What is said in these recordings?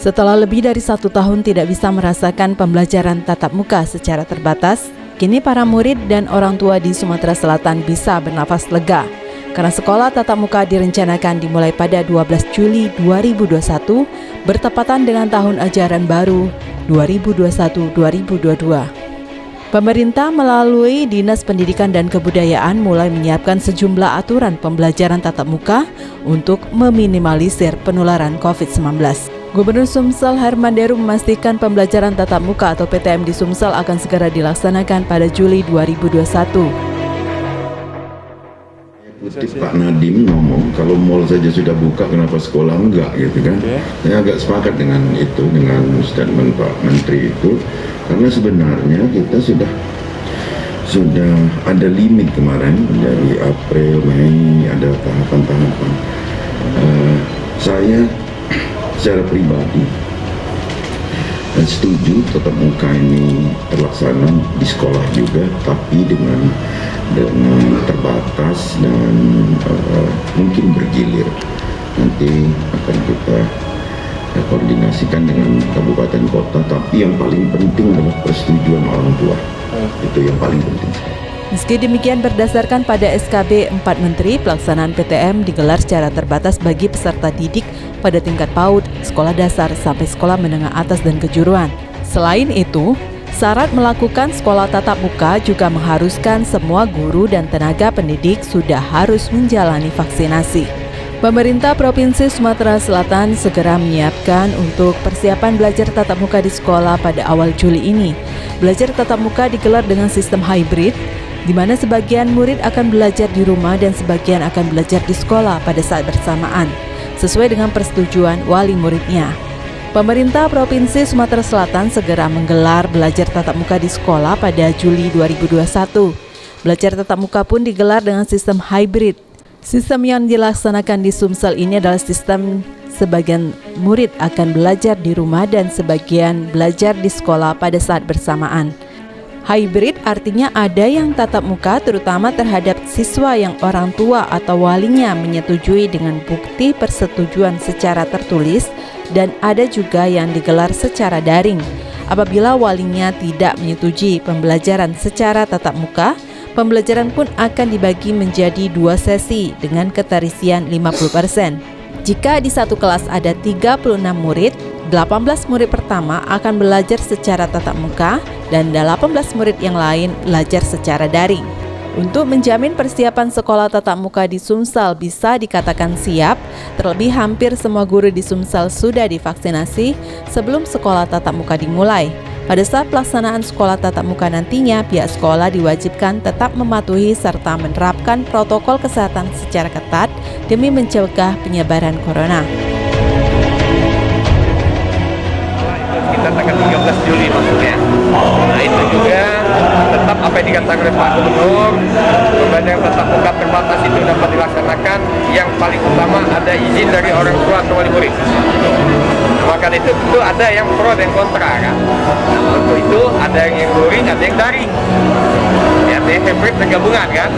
Setelah lebih dari 1 tahun tidak bisa merasakan pembelajaran tatap muka secara terbatas, kini para murid dan orang tua di Sumatera Selatan bisa bernafas lega. Karena sekolah tatap muka direncanakan dimulai pada 12 Juli 2021, bertepatan dengan tahun ajaran baru 2021-2022. Pemerintah melalui Dinas Pendidikan dan Kebudayaan mulai menyiapkan sejumlah aturan pembelajaran tatap muka untuk meminimalisir penularan COVID-19. Gubernur Sumsel Herman Deru memastikan pembelajaran tatap muka atau PTM di Sumsel akan segera dilaksanakan pada Juli 2021. Kutip Pak Nadiem ngomong, kalau mal saja sudah buka, kenapa sekolah enggak gitu kan? Saya agak sepakat dengan itu, dengan statement Pak Menteri itu, karena sebenarnya kita sudah ada limit kemarin dari April, Mei, ada tahapan-tahapan. Saya secara pribadi setuju tatap muka ini terlaksana di sekolah juga, tapi dengan terbatas dan mungkin bergilir. Nanti akan kita koordinasikan dengan kabupaten kota, tapi yang paling penting adalah persetujuan orang tua. Itu yang paling penting. Meski demikian, berdasarkan pada SKB 4 Menteri, pelaksanaan PTM digelar secara terbatas bagi peserta didik pada tingkat PAUD, sekolah dasar sampai sekolah menengah atas dan kejuruan. Selain itu, syarat melakukan sekolah tatap muka juga mengharuskan semua guru dan tenaga pendidik sudah harus menjalani vaksinasi. Pemerintah Provinsi Sumatera Selatan segera menyiapkan untuk persiapan belajar tatap muka di sekolah pada awal Juli ini. Belajar tatap muka digelar dengan sistem hybrid, di mana sebagian murid akan belajar di rumah dan sebagian akan belajar di sekolah pada saat bersamaan, sesuai dengan persetujuan wali muridnya. Pemerintah Provinsi Sumatera Selatan segera menggelar belajar tatap muka di sekolah pada Juli 2021. Belajar tatap muka pun digelar dengan sistem hybrid. Sistem yang dilaksanakan di Sumsel ini adalah sistem sebagian murid akan belajar di rumah dan sebagian belajar di sekolah pada saat bersamaan. Hybrid artinya ada yang tatap muka terutama terhadap siswa yang orang tua atau walinya menyetujui dengan bukti persetujuan secara tertulis, dan ada juga yang digelar secara daring. Apabila walinya tidak menyetujui pembelajaran secara tatap muka, pembelajaran pun akan dibagi menjadi 2 sesi dengan keterisian 50%. Jika di satu kelas ada 36 murid, 18 murid pertama akan belajar secara tatap muka dan 18 murid yang lain belajar secara daring. Untuk menjamin persiapan sekolah tatap muka di Sumsel bisa dikatakan siap, terlebih hampir semua guru di Sumsel sudah divaksinasi sebelum sekolah tatap muka dimulai. Pada saat pelaksanaan sekolah tatap muka nantinya, pihak sekolah diwajibkan tetap mematuhi serta menerapkan protokol kesehatan secara ketat demi mencegah penyebaran corona. Kita tanggal 13 Juli maksudnya. Nah itu juga tetap apa yang dikatakan oleh Pak Gubernur, pembelajaran tatap muka terbatas itu dapat dilaksanakan. Yang paling utama ada izin dari orang tua atau wali murid. Maka itu tentu ada yang pro dan kontra kan. Nah, untuk itu ada yang luring, ada yang daring. Ya, ada yang hybrid dan gabungan kan.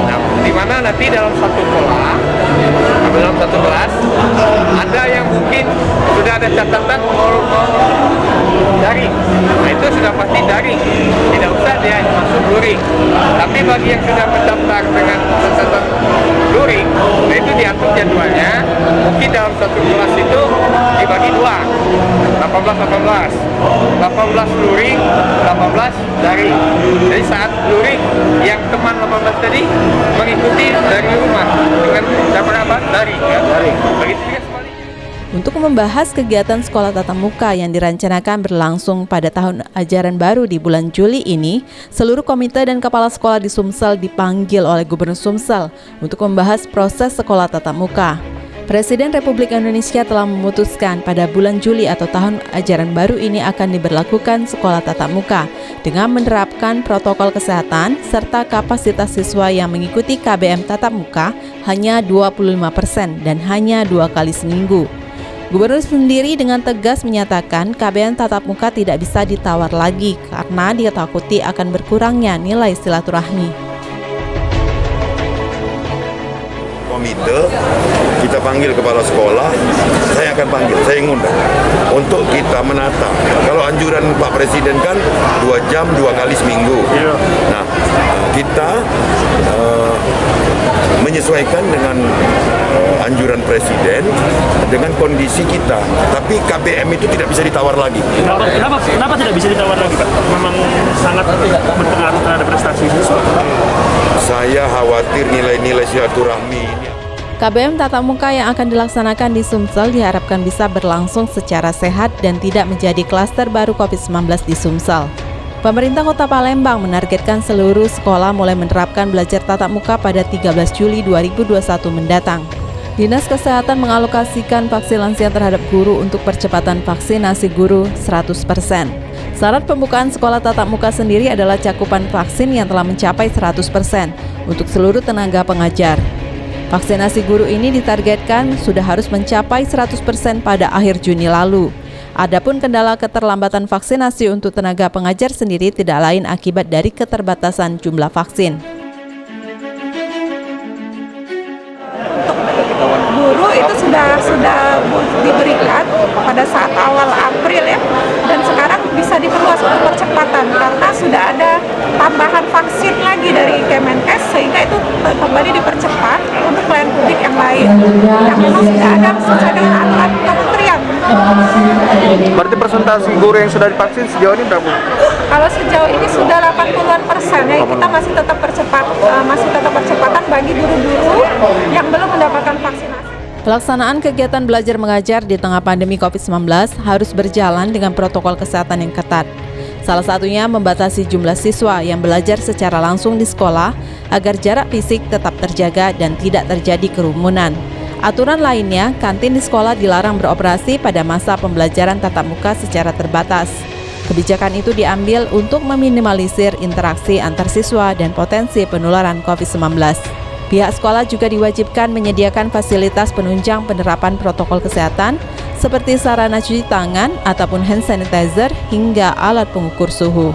Nah, di mana nanti dalam satu kelas ada yang mungkin sudah ada catatan mau daring. Nah, itu sudah pasti daring. Tidak usah dia masuk luring. Tapi bagi yang sudah mendaftar dengan catatan luring, nah itu diatur jadwalnya. Mungkin dalam satu kelas itu dibagi 2. 18 luring, 18 daring. Jadi saat luring yang teman 18 tadi mengikuti dari rumah dengan cara apa? Daring. Begitu juga sebaliknya. Untuk membahas kegiatan sekolah tatap muka yang direncanakan berlangsung pada tahun ajaran baru di bulan Juli ini, seluruh komite dan kepala sekolah di Sumsel dipanggil oleh Gubernur Sumsel untuk membahas proses sekolah tatap muka. Presiden Republik Indonesia telah memutuskan pada bulan Juli atau tahun ajaran baru ini akan diberlakukan sekolah tatap muka dengan menerapkan protokol kesehatan serta kapasitas siswa yang mengikuti KBM tatap muka hanya 25% dan hanya 2 kali seminggu. Gubernur sendiri dengan tegas menyatakan KBM tatap muka tidak bisa ditawar lagi karena ditakuti akan berkurangnya nilai silaturahmi. komite, kita panggil kepala sekolah, saya akan panggil, saya ngundang untuk kita menata. Kalau anjuran Pak Presiden kan 2 jam 2 kali seminggu. Nah, kita menyesuaikan dengan anjuran Presiden dengan kondisi kita. Tapi KBM itu tidak bisa ditawar lagi. Kenapa tidak bisa ditawar lagi, Pak? Memang sangat berpengaruh terhadap prestasi siswa. Saya khawatir nilai-nilai silaturahmi ini. KBM tatap muka yang akan dilaksanakan di Sumsel diharapkan bisa berlangsung secara sehat dan tidak menjadi klaster baru COVID-19 di Sumsel. Pemerintah Kota Palembang menargetkan seluruh sekolah mulai menerapkan belajar tatap muka pada 13 Juli 2021 mendatang. Dinas Kesehatan mengalokasikan vaksin lansia terhadap guru untuk percepatan vaksinasi guru 100%. Syarat pembukaan sekolah tatap muka sendiri adalah cakupan vaksin yang telah mencapai 100% untuk seluruh tenaga pengajar. Vaksinasi guru ini ditargetkan sudah harus mencapai 100% pada akhir Juni lalu. Adapun kendala keterlambatan vaksinasi untuk tenaga pengajar sendiri tidak lain akibat dari keterbatasan jumlah vaksin. Guru itu sudah diberikan pada saat awal April ya, dan sekarang bisa diperluas untuk percepatan karena sudah ada tambahan vaksin lagi dari Kemenkes sehingga itu kembali dipercepat untuk pelayan publik yang lain yang memang sudah ada sesuai dengan aturan kementerian. Berarti persentase guru yang sudah divaksin sejauh ini berapa? Kalau sejauh ini sudah 80-an% ya, kita masih tetap percepatan bagi guru-guru yang belum mendapatkan vaksinasi. Pelaksanaan kegiatan belajar mengajar di tengah pandemi COVID-19 harus berjalan dengan protokol kesehatan yang ketat. Salah satunya membatasi jumlah siswa yang belajar secara langsung di sekolah agar jarak fisik tetap terjaga dan tidak terjadi kerumunan. Aturan lainnya, kantin di sekolah dilarang beroperasi pada masa pembelajaran tatap muka secara terbatas. Kebijakan itu diambil untuk meminimalisir interaksi antar siswa dan potensi penularan COVID-19. Pihak sekolah juga diwajibkan menyediakan fasilitas penunjang penerapan protokol kesehatan seperti sarana cuci tangan ataupun hand sanitizer hingga alat pengukur suhu.